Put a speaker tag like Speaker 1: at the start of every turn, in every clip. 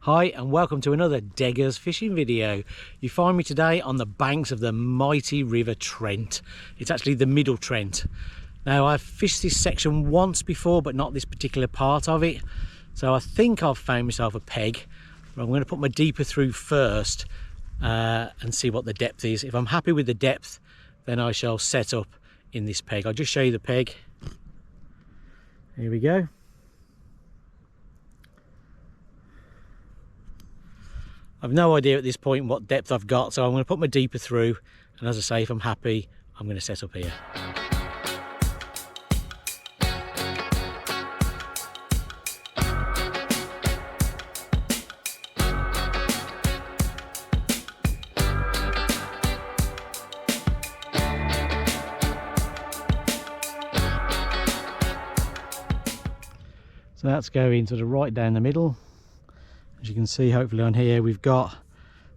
Speaker 1: Hi and welcome to another Deggers fishing video. You find me today on the banks of the mighty River Trent. It's actually the Middle Trent. Now I've fished this section once before but not this particular part of it. So I think I've found myself a peg. But I'm going to put my deeper through first and see what the depth is. If I'm happy with the depth then I shall set up in this peg. I'll just show you the peg. Here we go. I've no idea at this point what depth I've got, so I'm going to put my deeper through, and as I say, if I'm happy, I'm going to set up here. So that's going sort of right down the middle. As you can see, hopefully on here we've got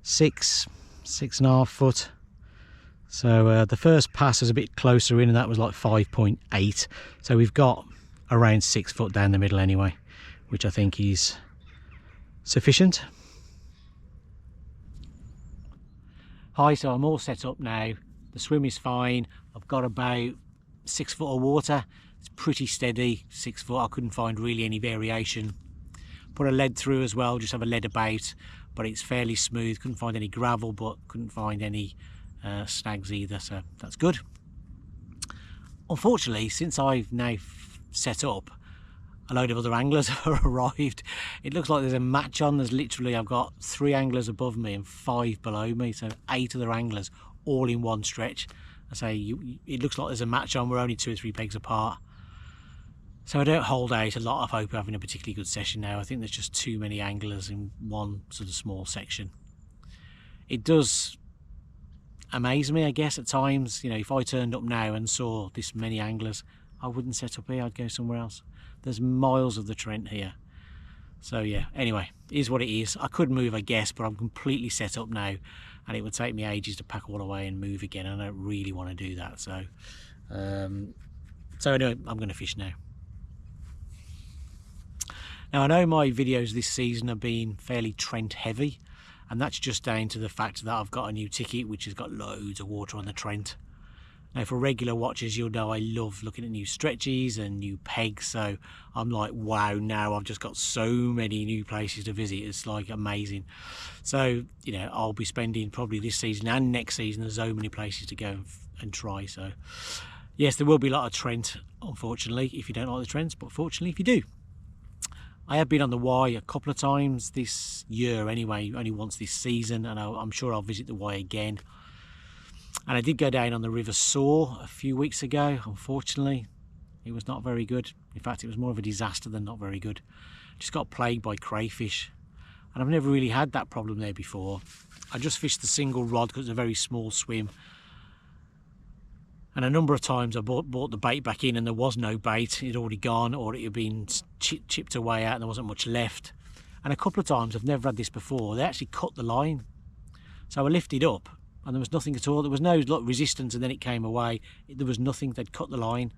Speaker 1: 6.5 foot. So the first pass was a bit closer in and that was like 5.8. So we've got around 6 foot down the middle anyway, which I think is sufficient. Hi, so I'm all set up now. The swim is fine. I've got about 6 foot of water. It's pretty steady, 6 foot. I couldn't find really any variation. Put a lead through as well, just have a lead about, but it's fairly smooth. Couldn't find any gravel, but couldn't find any snags either, so that's good. Unfortunately, since I've now set up, a load of other anglers have arrived. It looks like there's a match on. There's literally, I've got 3 anglers above me and 5 below me, so 8 other anglers all in one stretch. I say it looks like there's a match on. We're only 2 or 3 pegs apart. So I don't hold out a lot of hope of having a particularly good session now. I think there's just too many anglers in one sort of small section. It does amaze me, I guess, at times. You know, if I turned up now and saw this many anglers, I wouldn't set up here, I'd go somewhere else. There's miles of the Trent here. So yeah, anyway, it is what it is. I could move, I guess, but I'm completely set up now and it would take me ages to pack all away and move again. I don't really want to do that. So, anyway, I'm going to fish now. Now I know my videos this season have been fairly Trent heavy, and that's just down to the fact that I've got a new ticket which has got loads of water on the Trent. Now for regular watchers you'll know I love looking at new stretches and new pegs, so I'm like, wow, now I've just got so many new places to visit. It's like amazing. So you know, I'll be spending probably this season and next season, there's so many places to go and try. So yes, there will be a lot of Trent, unfortunately, if you don't like the Trents, but fortunately if you do. I have been on the Y a couple of times this year anyway, only once this season, and I'm sure I'll visit the Y again. And I did go down on the River Soar a few weeks ago. Unfortunately, it was not very good. In fact, it was more of a disaster than not very good. Just got plagued by crayfish. And I've never really had that problem there before. I just fished the single rod because it's a very small swim. And a number of times I brought the bait back in and there was no bait. It had already gone, or it had been chipped away out and there wasn't much left. And a couple of times, I've never had this before, they actually cut the line. So I lifted up and there was nothing at all. There was no resistance and then it came away. There was nothing, they'd cut the line.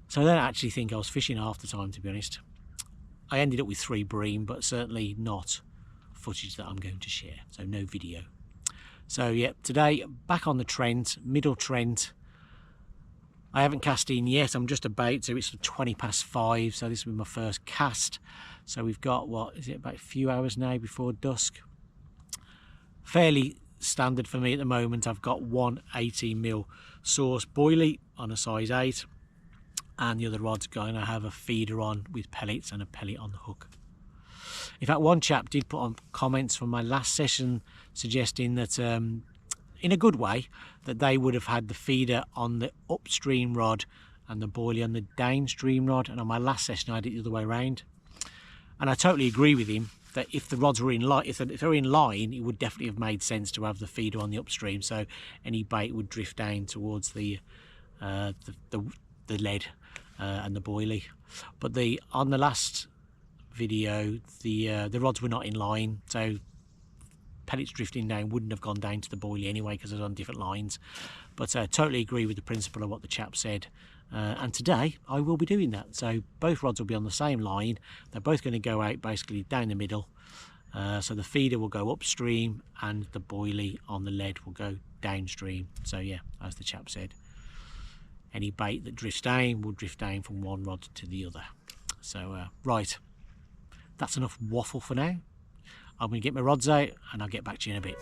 Speaker 1: So I don't actually think I was fishing half the time, to be honest. I ended up with 3 bream, but certainly not footage that I'm going to share. So no video. So yeah, today back on the Trent, Middle Trent. I haven't cast in yet, I'm just about, so it's 20 past 5, so this will be my first cast. So we've got, what is it, about a few hours now before dusk. Fairly standard for me at the moment. I've got one 18mm source boilie on a size 8, and the other rod's going to have a feeder on with pellets and a pellet on the hook. In fact, one chap did put on comments from my last session suggesting that in a good way, that they would have had the feeder on the upstream rod and the boilie on the downstream rod, and on my last session I had it the other way around. And I totally agree with him that if the rods were in line, if they're in line, it would definitely have made sense to have the feeder on the upstream, so any bait would drift down towards the lead and the boilie. But on the last video, the rods were not in line, so pellets drifting down wouldn't have gone down to the boilie anyway because they're on different lines. But I totally agree with the principle of what the chap said. And today I will be doing that. So both rods will be on the same line. They're both going to go out basically down the middle. So the feeder will go upstream and the boilie on the lead will go downstream. So yeah, as the chap said, any bait that drifts down will drift down from one rod to the other. So right, that's enough waffle for now. I'm going to get my rods out and I'll get back to you in a bit.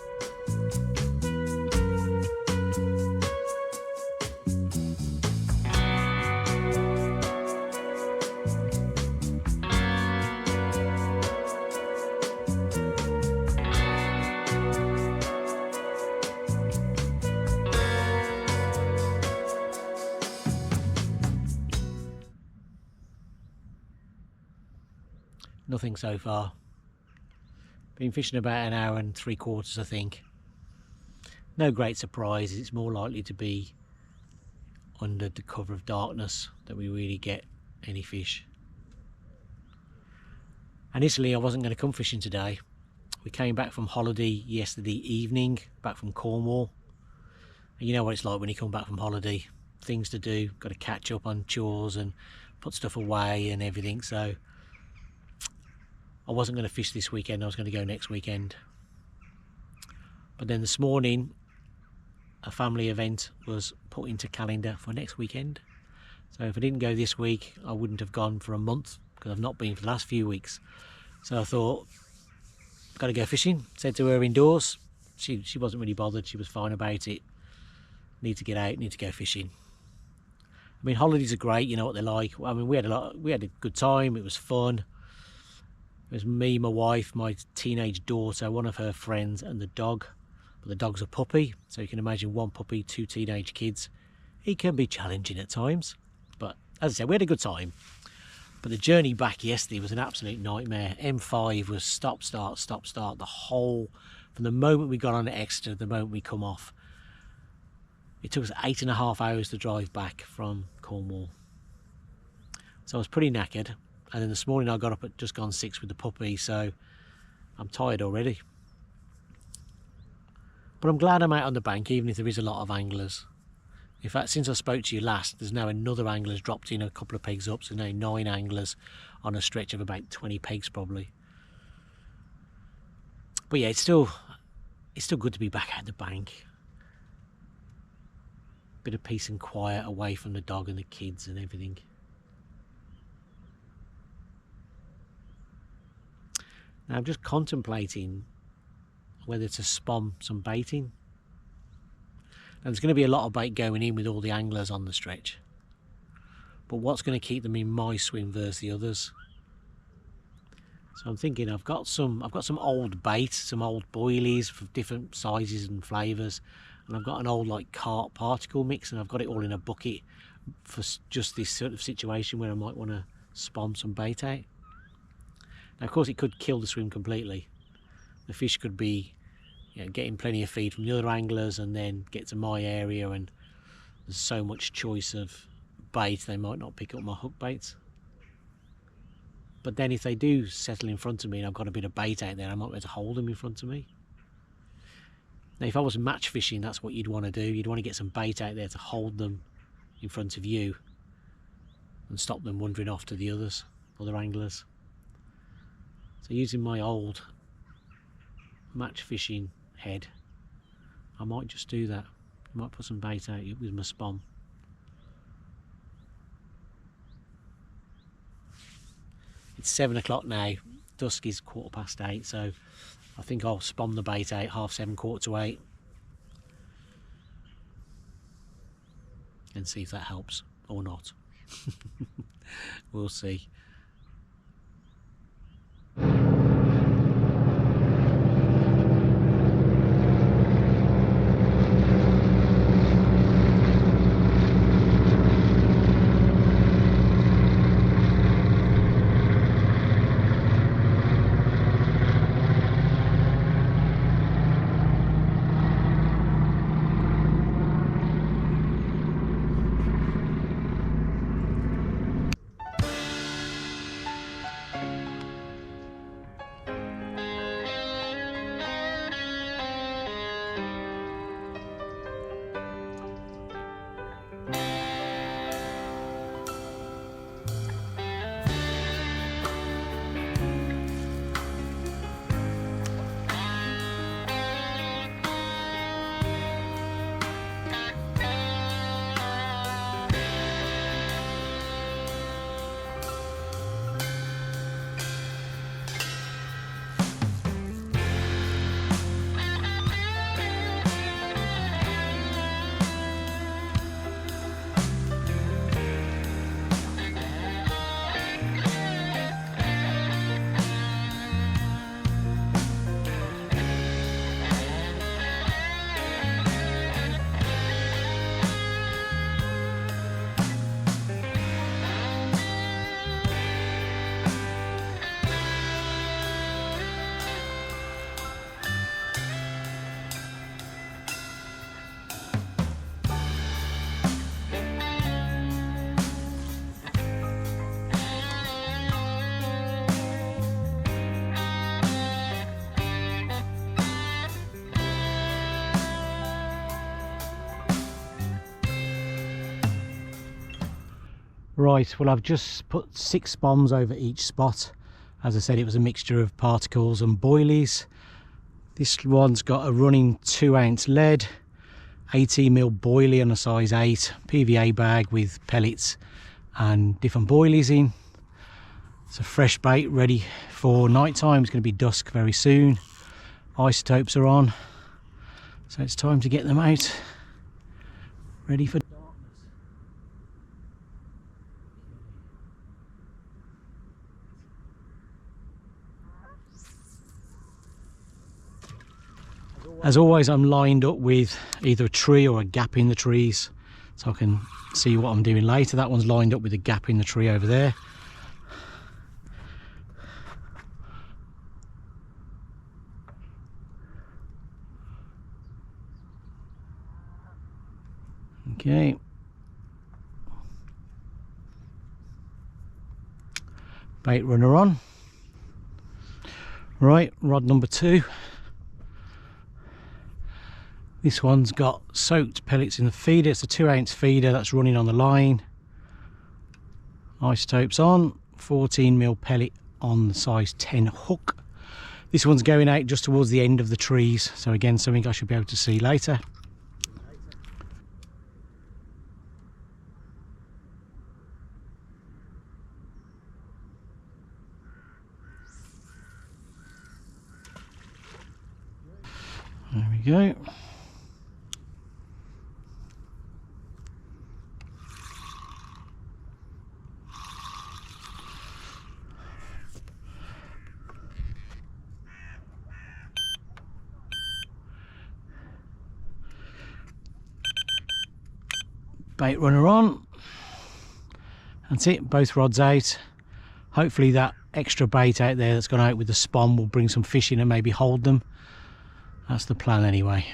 Speaker 1: Nothing so far. Been fishing about 1 hour and 3/4, I think. No great surprises. It's more likely to be under the cover of darkness that we really get any fish. Initially I wasn't going to come fishing today. We came back from holiday yesterday evening, back from Cornwall. And you know what it's like when you come back from holiday. Things to do, got to catch up on chores and put stuff away and everything. So I wasn't going to fish this weekend, I was going to go next weekend. But then this morning, a family event was put into calendar for next weekend. So if I didn't go this week, I wouldn't have gone for a month, because I've not been for the last few weeks. So I thought, got to go fishing. Said to her indoors. She wasn't really bothered, she was fine about it. Need to get out, need to go fishing. I mean, holidays are great, you know what they're like. I mean, we had a good time, it was fun. It was me, my wife, my teenage daughter, one of her friends and the dog. But the dog's a puppy, so you can imagine one puppy, 2 teenage kids. It can be challenging at times, but as I said, we had a good time. But the journey back yesterday was an absolute nightmare. M5 was stop, start, the whole, from the moment we got on at Exeter to the moment we come off. It took us 8.5 hours to drive back from Cornwall. So I was pretty knackered. And then this morning I got up at just gone 6 with the puppy, so I'm tired already. But I'm glad I'm out on the bank, even if there is a lot of anglers. In fact, since I spoke to you last, there's now another angler's dropped in a couple of pegs up, so now 9 anglers on a stretch of about 20 pegs probably. But yeah, it's still good to be back at the bank. Bit of peace and quiet away from the dog and the kids and everything. Now I'm just contemplating whether to spom some baiting. Now there's going to be a lot of bait going in with all the anglers on the stretch. But what's going to keep them in my swim versus the others? So I'm thinking I've got some old bait, some old boilies for different sizes and flavours, and I've got an old like carp particle mix, and I've got it all in a bucket for just this sort of situation where I might want to spom some bait out. Now, of course, it could kill the swim completely. The fish could be, getting plenty of feed from the other anglers and then get to my area, and there's so much choice of bait they might not pick up my hook baits. But then if they do settle in front of me and I've got a bit of bait out there, I might be able to hold them in front of me. Now, if I was match fishing, that's what you'd want to do. You'd want to get some bait out there to hold them in front of you and stop them wandering off to the other anglers. So using my old match fishing head, I might just do that. I might put some bait out with my spom. It's 7 o'clock now, dusk is 8:15, so I think I'll spom the bait out 7:30, 8:15, and see if that helps or not. We'll see. Right, well I've just put 6 bombs over each spot. As I said, it was a mixture of particles and boilies. This one's got a running 2-ounce lead, 18mm boilie on a size 8, PVA bag with pellets and different boilies in. It's a fresh bait ready for night time. It's going to be dusk very soon. Isotopes are on, so it's time to get them out, ready for darkness. As always, I'm lined up with either a tree or a gap in the trees, so I can see what I'm doing later. That one's lined up with a gap in the tree over there. Okay. Bait runner on. Right, rod number 2. This one's got soaked pellets in the feeder. It's a 2-ounce feeder that's running on the line. Isotopes on, 14mm pellet on the size 10 hook. This one's going out just towards the end of the trees, so again something I should be able to see later. There we go. Bait runner on. That's it, both rods out. Hopefully that extra bait out there that's gone out with the spawn will bring some fish in and maybe hold them. That's the plan anyway.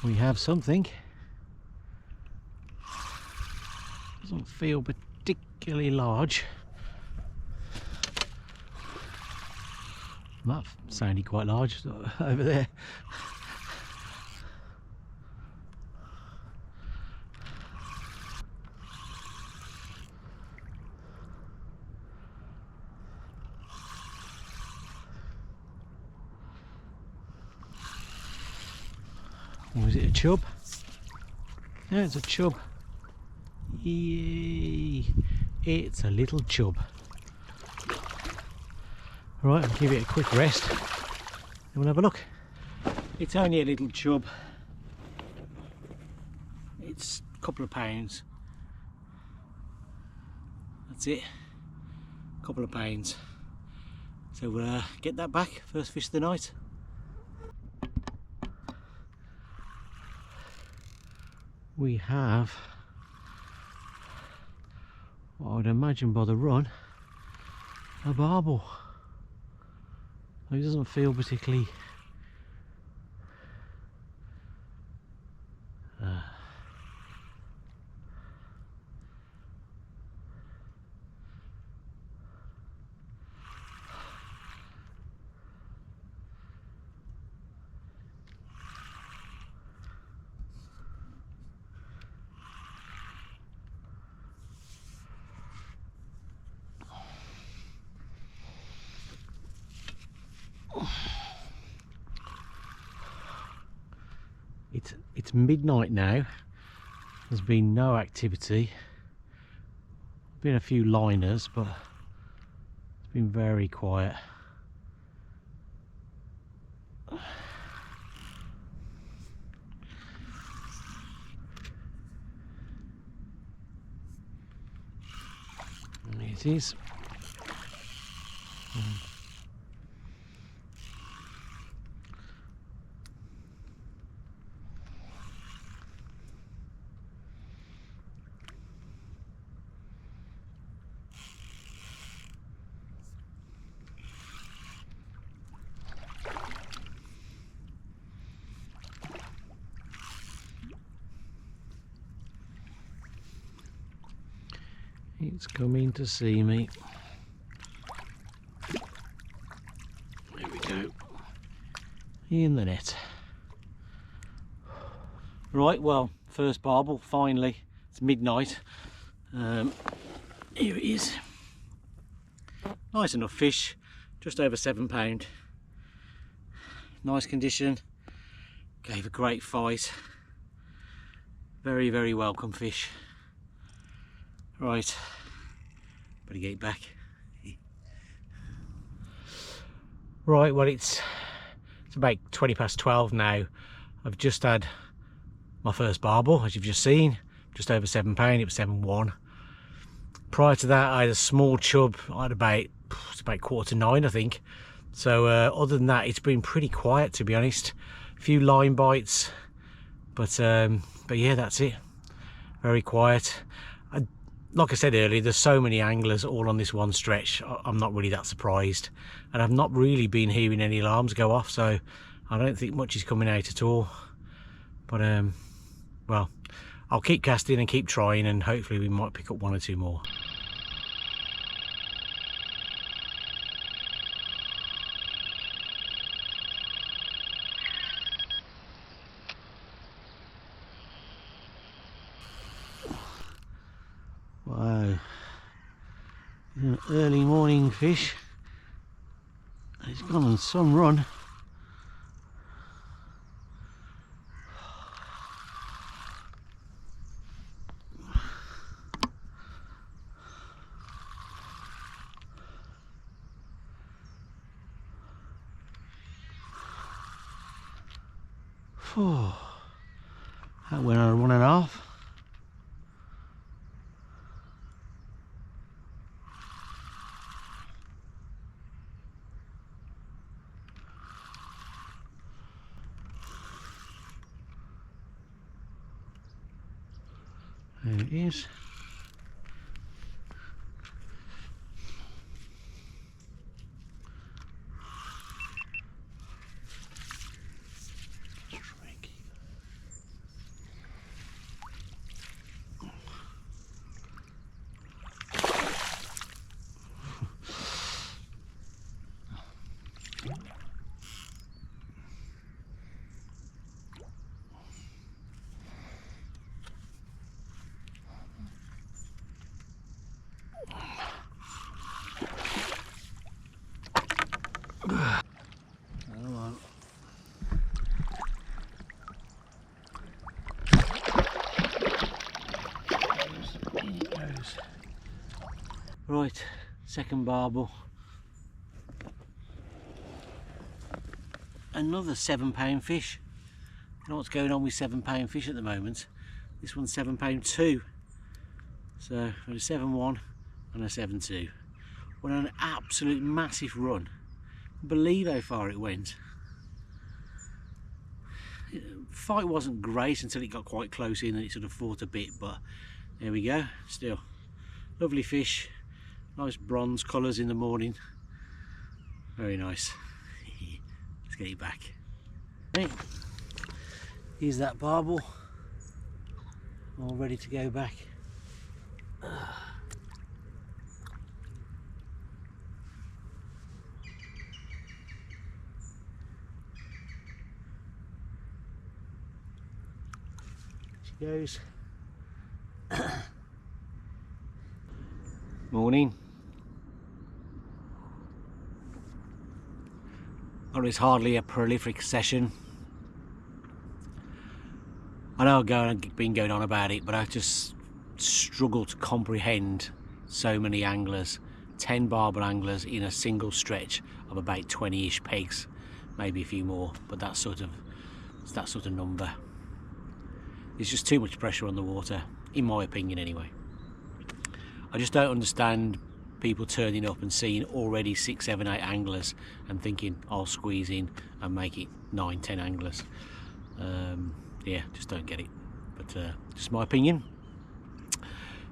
Speaker 1: We have something. Doesn't feel particularly large. That sounded quite large over there. Or is it a chub? No, it's a chub. Yay! It's a little chub. Right, I'll give it a quick rest and we'll have a look. It's only a little chub. It's a couple of pounds. That's it. A couple of pounds. So we'll get that back. First fish of the night. We have what I would imagine by the run a barbel. It doesn't feel particularly it's midnight now. There's been no activity. Been a few liners, but it's been very quiet. And it is. It's coming to see me. There we go. In the net. Right, well, first barbel, finally. It's midnight. Here it is. Nice enough fish, just over £7. Nice condition. Gave a great fight. Very, very welcome fish. Right, better get it back. Right, well it's about 20 past 12 now. I've just had my first barbel, as you've just seen, just over £7. It was 7.1. Prior to that, I had a small chub. I had about 8:45, I think. So other than that, it's been pretty quiet, to be honest. A few line bites, but yeah, that's it. Very quiet. Like I said earlier, there's so many anglers all on this one stretch. I'm not really that surprised, and I've not really been hearing any alarms go off, so I don't think much is coming out at all. But well, I'll keep casting and keep trying, and hopefully we might pick up one or two more. Wow, an early morning fish. It's gone on some run. That went on a 1.5. There it is. Right, second barbel. Another £7 fish. You know what's going on with £7 fish at the moment? This one's £7.2. So a 7.1 and a 7.2. Went on an absolute massive run. I believe how far it went. Fight wasn't great until it got quite close in and it sort of fought a bit, but there we go. Still lovely fish. Nice bronze colours in the morning. Very nice. Let's get it back. Right. Here's that barbel. All ready to go back. She goes. Morning. Well, it's hardly a prolific session. I know I've been going on about it, but I just struggle to comprehend so many anglers, 10 barbel anglers in a single stretch of about 20-ish pegs, maybe a few more, but that sort of number. There's just too much pressure on the water, in my opinion anyway. I just don't understand people turning up and seeing already 6, 7, 8 anglers and thinking I'll squeeze in and make it 9, 10 anglers. Yeah, just don't get it, but just my opinion.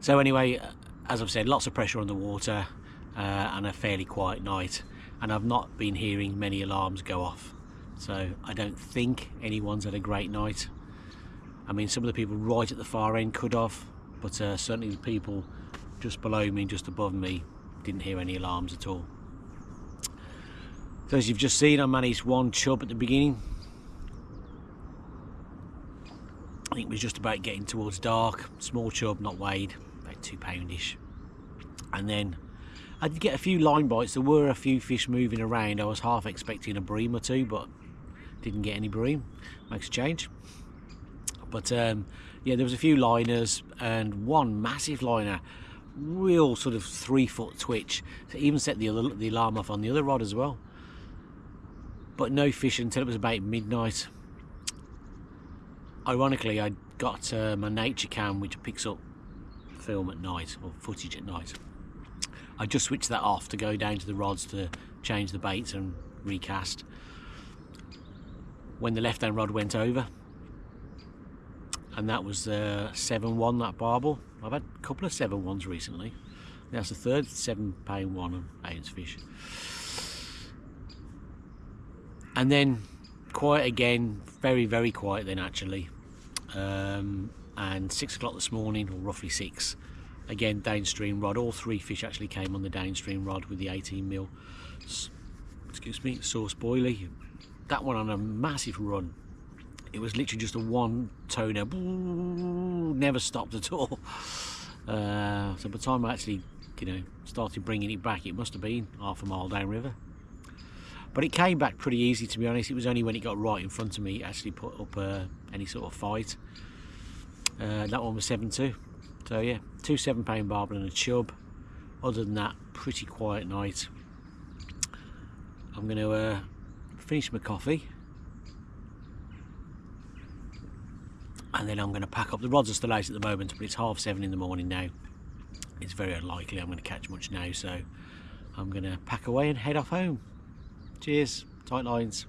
Speaker 1: So anyway, as I've said, lots of pressure on the water and a fairly quiet night, and I've not been hearing many alarms go off, so I don't think anyone's had a great night. I mean, some of the people right at the far end could have, but certainly the people just below me, just above me. Didn't hear any alarms at all. So as you've just seen, I managed one chub at the beginning. I think it was just about getting towards dark. Small chub, not weighed, about 2 poundish. And then I did get a few line bites. There were a few fish moving around. I was half expecting a bream or two, but didn't get any bream. Makes a change. But yeah, there was a few liners and one massive liner, real sort of 3-foot twitch. So even set the alarm off on the other rod as well. But no fish until it was about midnight. Ironically, I got my nature cam, which picks up film at night, or footage at night. I just switched that off to go down to the rods to change the baits and recast. When the left hand rod went over, and that was 7-1, that barbel. I've had a couple of 7-1s recently. That's the third 7-pound 1 ounce fish. And then quiet again, very, very quiet then actually. And 6 o'clock this morning, or roughly 6, again downstream rod. All 3 fish actually came on the downstream rod with the 18mm, excuse me, source boilie. That one on a massive run. It was literally just a one toner, never stopped at all. So by the time I actually, started bringing it back, it must have been half a mile downriver. But it came back pretty easy, to be honest. It was only when it got right in front of me it actually put up any sort of fight. That one was 7-2. So yeah, 2 7-pound barbel and a chub. Other than that, pretty quiet night. I'm going to finish my coffee. And then I'm going to pack up. The rods are still out at the moment, but it's 7:30 in the morning now. It's very unlikely I'm going to catch much now, so I'm going to pack away and head off home. Cheers, tight lines.